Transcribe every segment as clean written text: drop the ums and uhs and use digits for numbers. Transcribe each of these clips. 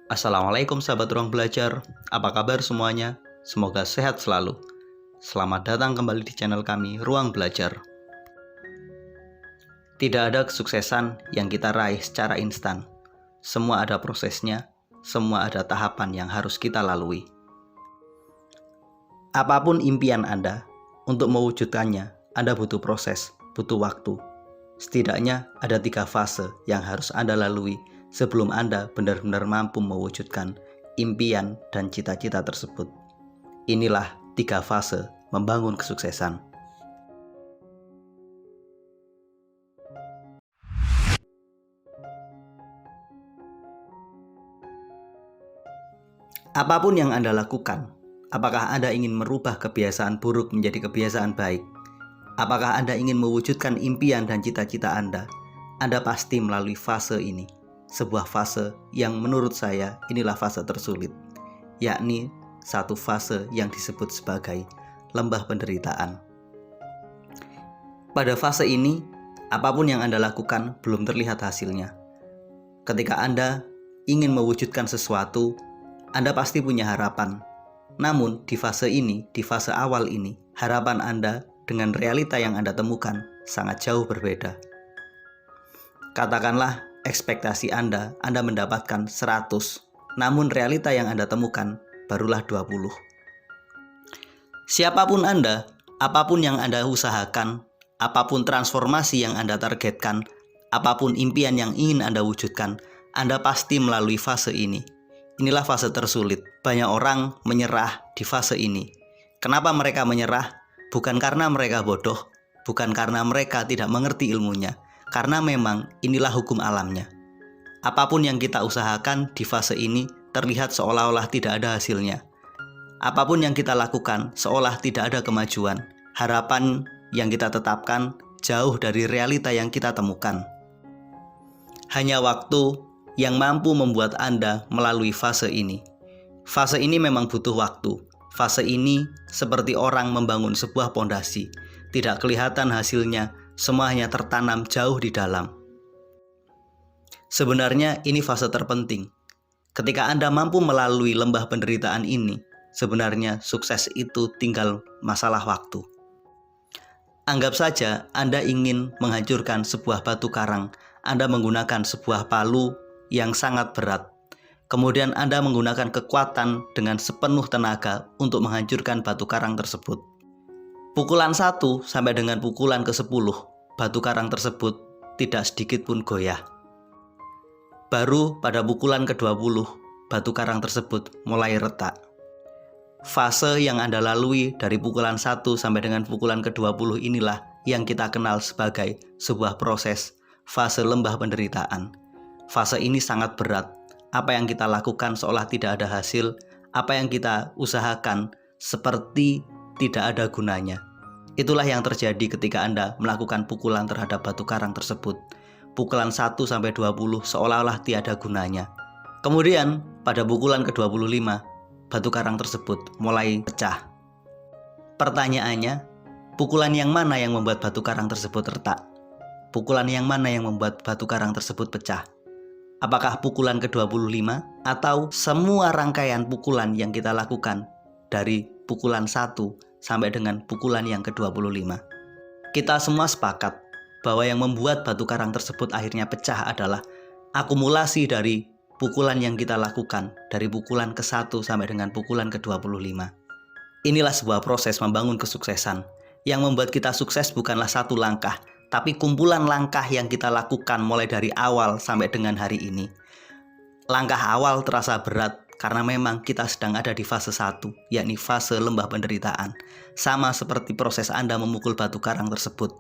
Assalamualaikum sahabat ruang belajar, apa kabar semuanya? Semoga sehat selalu. Selamat datang kembali di channel kami, Ruang Belajar. Tidak ada kesuksesan yang kita raih secara instan. Semua ada prosesnya, semua ada tahapan yang harus kita lalui. Apapun impian Anda, untuk mewujudkannya, Anda butuh proses, butuh waktu. Setidaknya ada 3 fase yang harus Anda lalui sebelum Anda benar-benar mampu mewujudkan impian dan cita-cita tersebut. Inilah 3 fase membangun kesuksesan. Apapun yang Anda lakukan, apakah Anda ingin merubah kebiasaan buruk menjadi kebiasaan baik? Apakah Anda ingin mewujudkan impian dan cita-cita Anda pasti melalui fase ini. Sebuah fase yang menurut saya inilah fase tersulit, yakni satu fase yang disebut sebagai lembah penderitaan. Pada fase ini, apapun yang Anda lakukan belum terlihat hasilnya. Ketika Anda ingin mewujudkan sesuatu, Anda pasti punya harapan. Namun di fase ini, di fase awal ini, harapan Anda dengan realita yang Anda temukan sangat jauh berbeda. Katakanlah ekspektasi Anda mendapatkan 100, namun realita yang Anda temukan barulah 20. Siapapun Anda, apapun yang Anda usahakan, apapun transformasi yang Anda targetkan, apapun impian yang ingin Anda wujudkan, Anda pasti melalui fase ini. Inilah fase tersulit. Banyak orang menyerah di fase ini. Kenapa mereka menyerah? Bukan karena mereka bodoh, bukan karena mereka tidak mengerti ilmunya, karena memang inilah hukum alamnya. Apapun yang kita usahakan di fase ini terlihat seolah-olah tidak ada hasilnya. Apapun yang kita lakukan seolah tidak ada kemajuan. Harapan yang kita tetapkan jauh dari realita yang kita temukan. Hanya waktu yang mampu membuat Anda melalui fase ini. Fase ini memang butuh waktu. Fase ini seperti orang membangun sebuah pondasi. Tidak kelihatan hasilnya, semua hanya tertanam jauh di dalam. Sebenarnya ini fase terpenting. Ketika Anda mampu melalui lembah penderitaan ini, sebenarnya sukses itu tinggal masalah waktu. Anggap saja Anda ingin menghancurkan sebuah batu karang. Anda menggunakan sebuah palu yang sangat berat. Kemudian Anda menggunakan kekuatan dengan sepenuh tenaga untuk menghancurkan batu karang tersebut. Pukulan 1 sampai dengan pukulan ke-10, batu karang tersebut tidak sedikit pun goyah. Baru pada pukulan ke-20, batu karang tersebut mulai retak. Fase yang Anda lalui dari pukulan 1 sampai dengan pukulan ke-20 inilah yang kita kenal sebagai sebuah proses, fase lembah penderitaan. Fase ini sangat berat. Apa yang kita lakukan seolah tidak ada hasil, apa yang kita usahakan seperti tidak ada gunanya. Itulah yang terjadi ketika Anda melakukan pukulan terhadap batu karang tersebut. Pukulan 1 sampai 20 seolah-olah tiada gunanya. Kemudian pada pukulan ke-25, batu karang tersebut mulai pecah. Pertanyaannya, pukulan yang mana yang membuat batu karang tersebut retak? Pukulan yang mana yang membuat batu karang tersebut pecah? Apakah pukulan ke-25 atau semua rangkaian pukulan yang kita lakukan dari pukulan 1 sampai dengan pukulan yang ke-25? Kita semua sepakat bahwa yang membuat batu karang tersebut akhirnya pecah adalah akumulasi dari pukulan yang kita lakukan dari pukulan ke-1 sampai dengan pukulan ke-25. Inilah sebuah proses membangun kesuksesan. Yang membuat kita sukses bukanlah satu langkah, tapi kumpulan langkah yang kita lakukan mulai dari awal sampai dengan hari ini. Langkah awal terasa berat karena memang kita sedang ada di fase 1, yakni fase lembah penderitaan. Sama seperti proses Anda memukul batu karang tersebut.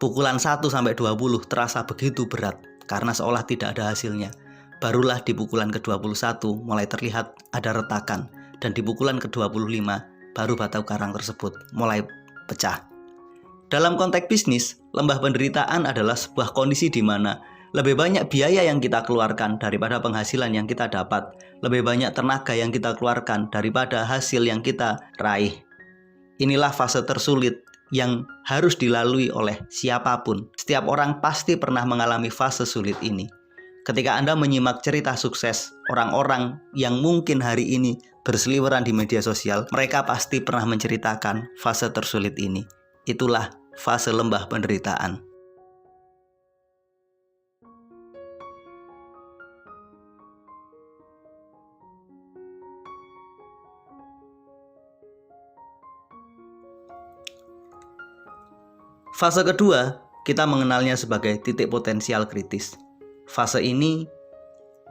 Pukulan 1 sampai 20 terasa begitu berat karena seolah tidak ada hasilnya. Barulah di pukulan ke-21 mulai terlihat ada retakan, dan di pukulan ke-25 baru batu karang tersebut mulai pecah. Dalam konteks bisnis, lembah penderitaan adalah sebuah kondisi di mana lebih banyak biaya yang kita keluarkan daripada penghasilan yang kita dapat, lebih banyak tenaga yang kita keluarkan daripada hasil yang kita raih. Inilah fase tersulit yang harus dilalui oleh siapapun. Setiap orang pasti pernah mengalami fase sulit ini. Ketika Anda menyimak cerita sukses orang-orang yang mungkin hari ini berseliweran di media sosial, mereka pasti pernah menceritakan fase tersulit ini. Itulah fase lembah penderitaan. Fase kedua, kita mengenalnya sebagai titik potensial kritis. Fase ini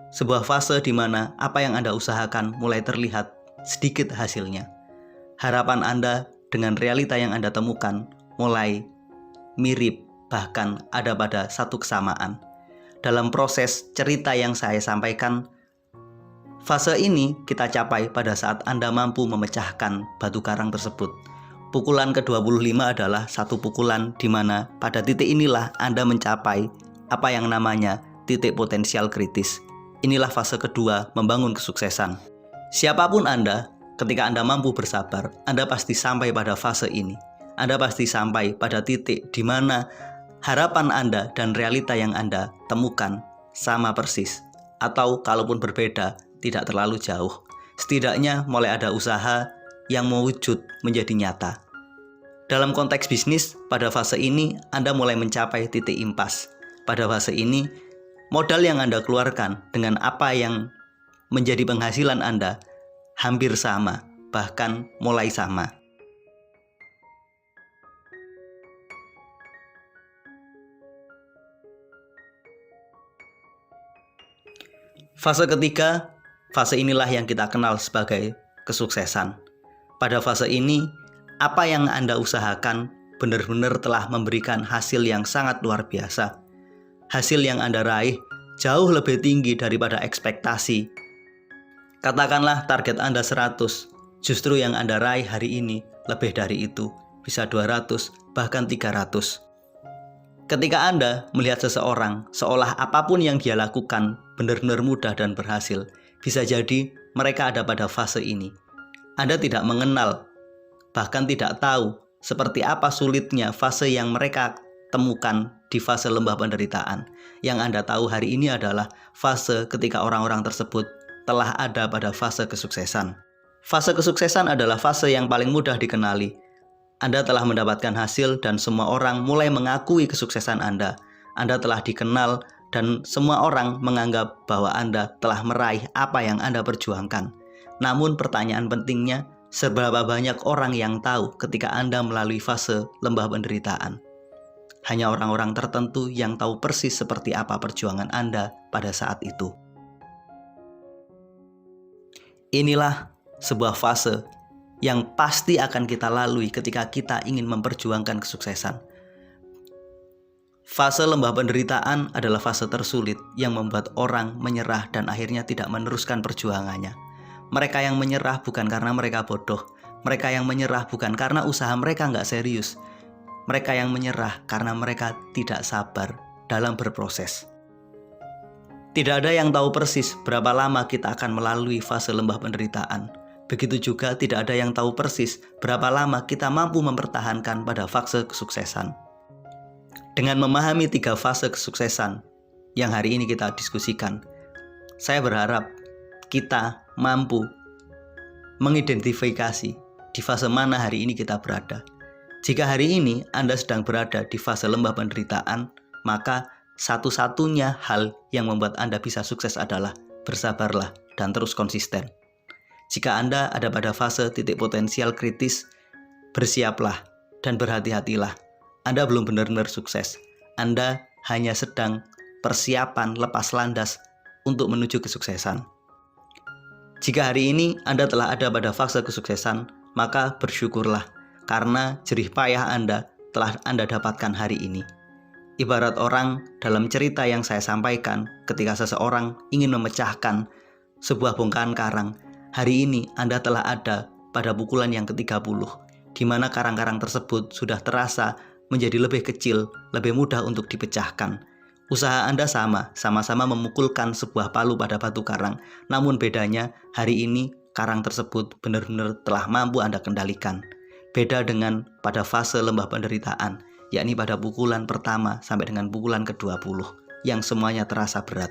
sebuah fase di mana apa yang Anda usahakan mulai terlihat sedikit hasilnya. Harapan Anda dengan realita yang Anda temukan mulai mirip, bahkan ada pada satu kesamaan. Dalam proses cerita yang saya sampaikan, fase ini kita capai pada saat Anda mampu memecahkan batu karang tersebut. Pukulan ke-25 adalah satu pukulan di mana pada titik inilah Anda mencapai apa yang namanya titik potensial kritis. Inilah fase kedua membangun kesuksesan. Siapapun Anda, ketika Anda mampu bersabar, Anda pasti sampai pada fase ini. Anda pasti sampai pada titik di mana harapan Anda dan realita yang Anda temukan sama persis. Atau kalaupun berbeda, tidak terlalu jauh. Setidaknya mulai ada usaha yang mewujud menjadi nyata. Dalam konteks bisnis, pada fase ini Anda mulai mencapai titik impas. Pada fase ini, modal yang Anda keluarkan dengan apa yang menjadi penghasilan Anda hampir sama, bahkan mulai sama. Fase ketiga, fase inilah yang kita kenal sebagai kesuksesan. Pada fase ini, apa yang Anda usahakan benar-benar telah memberikan hasil yang sangat luar biasa. Hasil yang Anda raih jauh lebih tinggi daripada ekspektasi. Katakanlah target Anda 100, justru yang Anda raih hari ini lebih dari itu, bisa 200, bahkan 300. Ketika Anda melihat seseorang seolah apapun yang dia lakukan benar-benar mudah dan berhasil, bisa jadi mereka ada pada fase ini. Anda tidak mengenal, bahkan tidak tahu seperti apa sulitnya fase yang mereka temukan di fase lembah penderitaan. Yang Anda tahu hari ini adalah fase ketika orang-orang tersebut telah ada pada fase kesuksesan. Fase kesuksesan adalah fase yang paling mudah dikenali. Anda telah mendapatkan hasil dan semua orang mulai mengakui kesuksesan Anda. Anda telah dikenal dan semua orang menganggap bahwa Anda telah meraih apa yang Anda perjuangkan. Namun pertanyaan pentingnya, seberapa banyak orang yang tahu ketika Anda melalui fase lembah penderitaan? Hanya orang-orang tertentu yang tahu persis seperti apa perjuangan Anda pada saat itu. Inilah sebuah fase yang pasti akan kita lalui ketika kita ingin memperjuangkan kesuksesan. Fase lembah penderitaan adalah fase tersulit yang membuat orang menyerah dan akhirnya tidak meneruskan perjuangannya. Mereka yang menyerah bukan karena mereka bodoh. Mereka yang menyerah bukan karena usaha mereka nggak serius. Mereka yang menyerah karena mereka tidak sabar dalam berproses. Tidak ada yang tahu persis berapa lama kita akan melalui fase lembah penderitaan. Begitu juga tidak ada yang tahu persis berapa lama kita mampu mempertahankan pada fase kesuksesan. Dengan memahami 3 fase kesuksesan yang hari ini kita diskusikan, saya berharap kita mampu mengidentifikasi di fase mana hari ini kita berada. Jika hari ini Anda sedang berada di fase lembah penderitaan, maka satu-satunya hal yang membuat Anda bisa sukses adalah bersabarlah dan terus konsisten. Jika Anda ada pada fase titik potensial kritis, bersiaplah dan berhati-hatilah. Anda belum benar-benar sukses. Anda hanya sedang persiapan lepas landas untuk menuju kesuksesan. Jika hari ini Anda telah ada pada fase kesuksesan, maka bersyukurlah karena jerih payah Anda telah Anda dapatkan hari ini. Ibarat orang dalam cerita yang saya sampaikan, ketika seseorang ingin memecahkan sebuah bongkahan karang, hari ini Anda telah ada pada pukulan yang ke-30, di mana karang-karang tersebut sudah terasa menjadi lebih kecil, lebih mudah untuk dipecahkan. Usaha Anda sama-sama memukulkan sebuah palu pada batu karang, namun bedanya hari ini karang tersebut benar-benar telah mampu Anda kendalikan. Beda dengan pada fase lembah penderitaan, yakni pada pukulan pertama sampai dengan pukulan ke-20, yang semuanya terasa berat.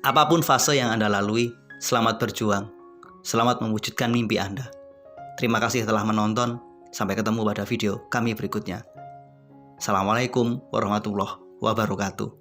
Apapun fase yang Anda lalui, selamat berjuang. Selamat mewujudkan mimpi Anda. Terima kasih telah menonton. Sampai ketemu pada video kami berikutnya. Assalamualaikum warahmatullahi wabarakatuh.